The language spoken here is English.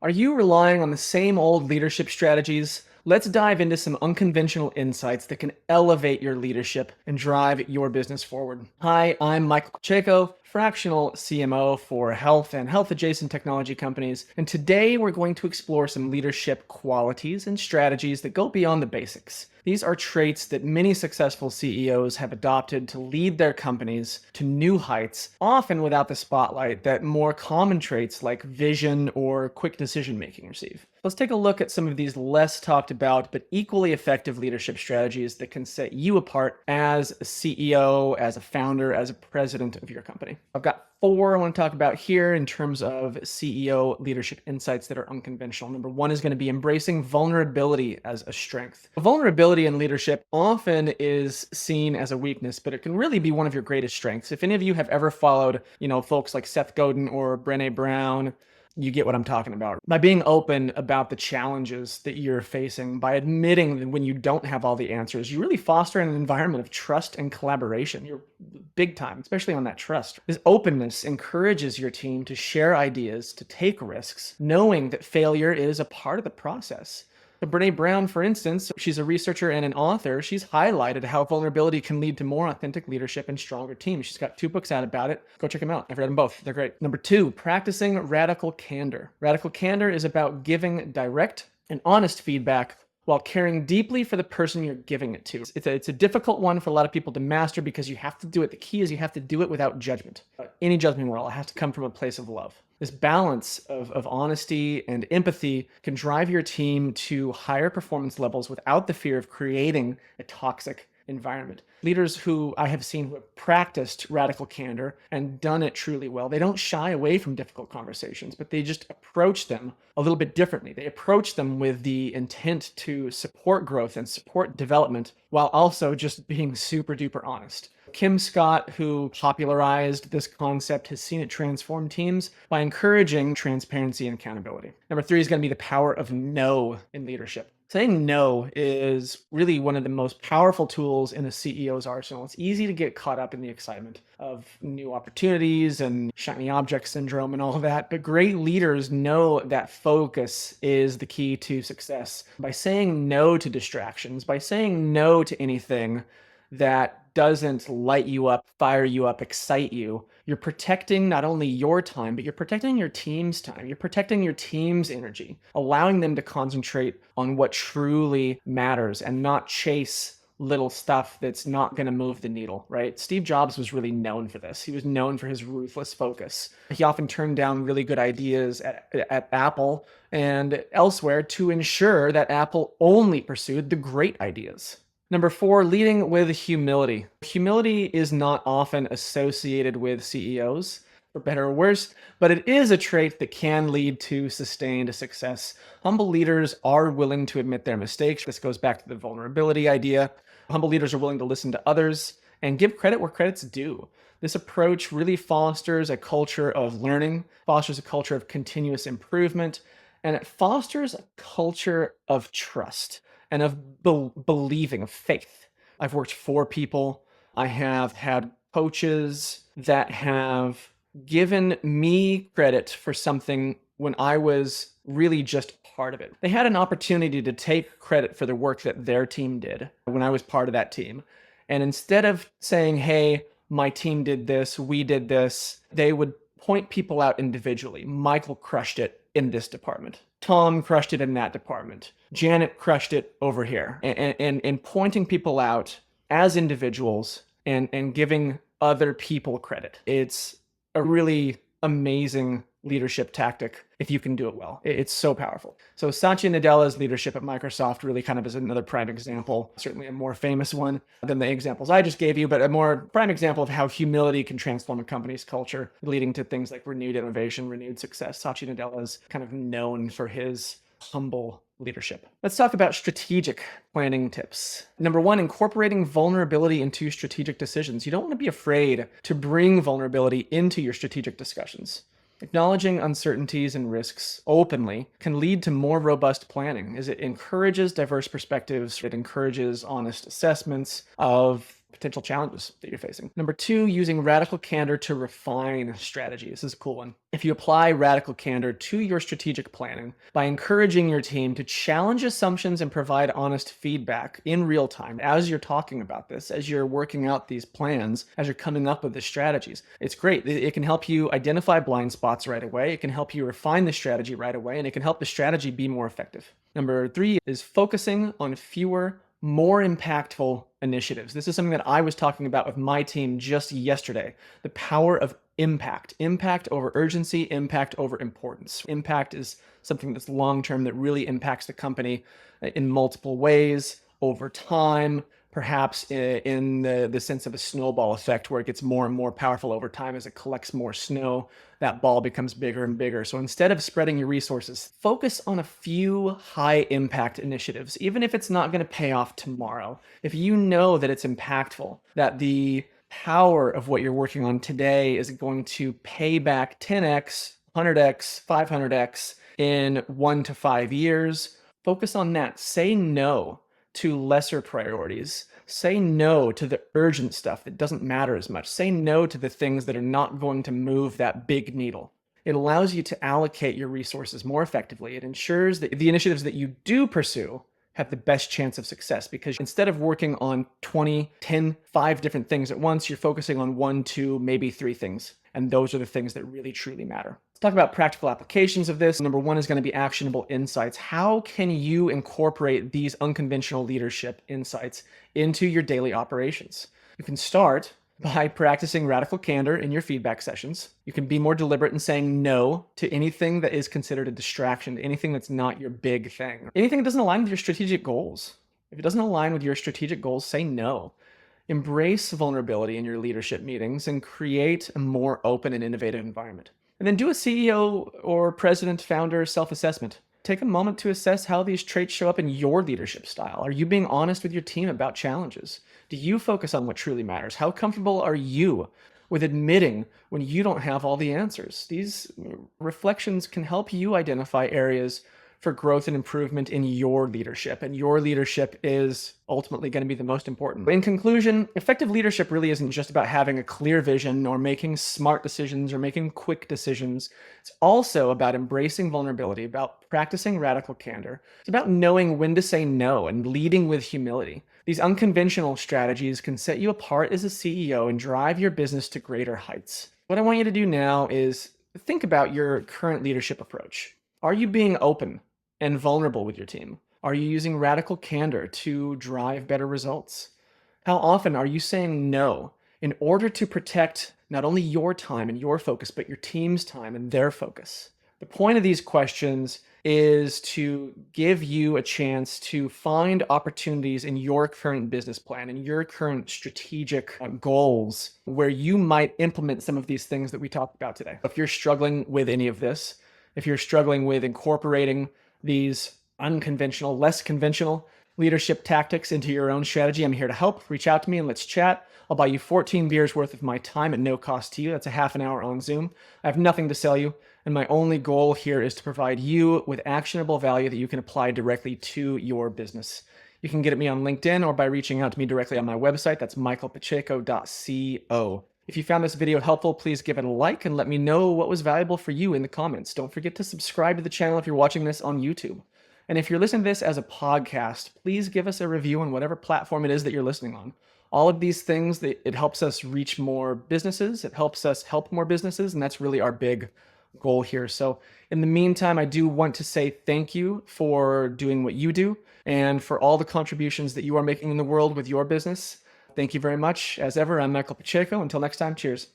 Are you relying on the same old leadership strategies? Let's dive into some unconventional insights that can elevate your leadership and drive your business forward. Hi, I'm Michael Pacheco, Fractional CMO for health and health adjacent technology companies. And today we're going to explore some leadership qualities and strategies that go beyond the basics. These are traits that many successful CEOs have adopted to lead their companies to new heights, often without the spotlight that more common traits like vision or quick decision making receive. Let's take a look at some of these less talked about but equally effective leadership strategies that can set you apart as a CEO, as a founder, as a president of your company. I've got four I want to talk about here in terms of CEO leadership insights that are unconventional. Number one is going to be embracing vulnerability as a strength. Vulnerability in leadership often is seen as a weakness, but it can really be one of your greatest strengths. If any of you have ever followed, folks like Seth Godin or Brené Brown, you get what I'm talking about. By being open about the challenges that you're facing, by admitting that when you don't have all the answers, you really foster an environment of trust and collaboration. You're big time, especially on that trust. This openness encourages your team to share ideas, to take risks, knowing that failure is a part of the process. So Brené Brown, for instance, she's a researcher and an author. She's highlighted how vulnerability can lead to more authentic leadership and stronger teams. She's got 2 books out about it. Go check them out. I've read them both. They're great. Number 2, practicing radical candor. Radical candor is about giving direct and honest feedback while caring deeply for the person you're giving it to. It's a difficult one for a lot of people to master because you have to do it. The key is you have to do it without judgment. Any judgment at all, it has to come from a place of love. This balance of honesty and empathy can drive your team to higher performance levels without the fear of creating a toxic environment. Leaders who I have seen who have practiced radical candor and done it truly well, they don't shy away from difficult conversations, but they just approach them a little bit differently. They approach them with the intent to support growth and support development while also just being super duper honest. Kim Scott, who popularized this concept, has seen it transform teams by encouraging transparency and accountability. Number 3 is going to be the power of no in leadership. Saying no is really one of the most powerful tools in a CEO's arsenal. It's easy to get caught up in the excitement of new opportunities and shiny object syndrome and all of that, but great leaders know that focus is the key to success. By saying no to distractions, by saying no to anything that doesn't light you up, fire you up, excite you, you're protecting not only your time, but you're protecting your team's time. You're protecting your team's energy, allowing them to concentrate on what truly matters and not chase little stuff that's not going to move the needle, right? Steve Jobs was really known for this. He was known for his ruthless focus. He often turned down really good ideas at Apple and elsewhere to ensure that Apple only pursued the great ideas. Number 4, leading with humility. Humility is not often associated with CEOs, for better or worse, but it is a trait that can lead to sustained success. Humble leaders are willing to admit their mistakes. This goes back to the vulnerability idea. Humble leaders are willing to listen to others and give credit where credit's due. This approach really fosters a culture of learning, fosters a culture of continuous improvement, and it fosters a culture of trust and of believing, of faith. I've worked for people. I have had coaches that have given me credit for something when I was really just part of it. They had an opportunity to take credit for the work that their team did when I was part of that team. And instead of saying, hey, my team did this, we did this, they would point people out individually. Michael crushed it in this department. Tom crushed it in that department. Janet crushed it over here. And pointing people out as individuals and giving other people credit. It's a really amazing leadership tactic if you can do it well. It's so powerful. So Satya Nadella's leadership at Microsoft really kind of is another prime example, certainly a more famous one than the examples I just gave you, but a more prime example of how humility can transform a company's culture, leading to things like renewed innovation, renewed success. Satya Nadella is kind of known for his humble leadership. Let's talk about strategic planning tips. Number 1, incorporating vulnerability into strategic decisions. You don't want to be afraid to bring vulnerability into your strategic discussions. Acknowledging uncertainties and risks openly can lead to more robust planning as it encourages diverse perspectives. It encourages honest assessments of potential challenges that you're facing. Number two, using radical candor to refine strategy. This is a cool one. If you apply radical candor to your strategic planning by encouraging your team to challenge assumptions and provide honest feedback in real time as you're talking about this, as you're working out these plans, as you're coming up with the strategies, it's great. It can help you identify blind spots right away. It can help you refine the strategy right away, and it can help the strategy be more effective. Number three is focusing on fewer, more impactful initiatives. This is something that I was talking about with my team just yesterday. The power of impact over urgency, impact over importance. Impact is something that's long-term that really impacts the company in multiple ways over time, perhaps in the sense of a snowball effect where it gets more and more powerful over time as it collects more snow. That ball becomes bigger and bigger. So instead of spreading your resources, focus on a few high impact initiatives, even if it's not going to pay off tomorrow. If you know that it's impactful, that the power of what you're working on today is going to pay back 10x, 100x, 500x in 1 to 5 years, focus on that. Say no to lesser priorities. Say no to the urgent stuff that doesn't matter as much. Say no to the things that are not going to move that big needle. It allows you to allocate your resources more effectively. It ensures that the initiatives that you do pursue have the best chance of success, because instead of working on 20, 10, 5 different things at once, you're focusing on 1, 2, maybe 3 things. And those are the things that really, truly matter. Let's talk about practical applications of this. Number one is going to be actionable insights. How can you incorporate these unconventional leadership insights into your daily operations? You can start by practicing radical candor in your feedback sessions. You can be more deliberate in saying no to anything that is considered a distraction, to anything that's not your big thing, anything that doesn't align with your strategic goals. If it doesn't align with your strategic goals, say no. Embrace vulnerability in your leadership meetings and create a more open and innovative environment. And then do a CEO or president, founder self-assessment. Take a moment to assess how these traits show up in your leadership style. Are you being honest with your team about challenges? Do you focus on what truly matters? How comfortable are you with admitting when you don't have all the answers? These reflections can help you identify areas for growth and improvement in your leadership, and your leadership is ultimately going to be the most important. In conclusion, effective leadership really isn't just about having a clear vision or making smart decisions or making quick decisions. It's also about embracing vulnerability, about practicing radical candor. It's about knowing when to say no and leading with humility. These unconventional strategies can set you apart as a CEO and drive your business to greater heights. What I want you to do now is think about your current leadership approach. Are you being open and vulnerable with your team? Are you using radical candor to drive better results? How often are you saying no in order to protect not only your time and your focus, but your team's time and their focus? The point of these questions is to give you a chance to find opportunities in your current business plan and your current strategic goals where you might implement some of these things that we talked about today. If you're struggling with any of this, if you're struggling with incorporating these unconventional, less conventional leadership tactics into your own strategy, I'm here to help. Reach out to me and let's chat. I'll buy you 14 beers worth of my time at no cost to you. That's a half an hour on Zoom. I have nothing to sell you, and my only goal here is to provide you with actionable value that you can apply directly to your business. You can get at me on LinkedIn or by reaching out to me directly on my website. That's michaelpacheco.co. If you found this video helpful, please give it a like and let me know what was valuable for you in the comments. Don't forget to subscribe to the channel if you're watching this on YouTube. And if you're listening to this as a podcast, please give us a review on whatever platform it is that you're listening on. All of these things, it helps us reach more businesses. It helps us help more businesses, and that's really our big goal here. So in the meantime, I do want to say thank you for doing what you do and for all the contributions that you are making in the world with your business. Thank you very much. As ever, I'm Michael Pacheco. Until next time, cheers.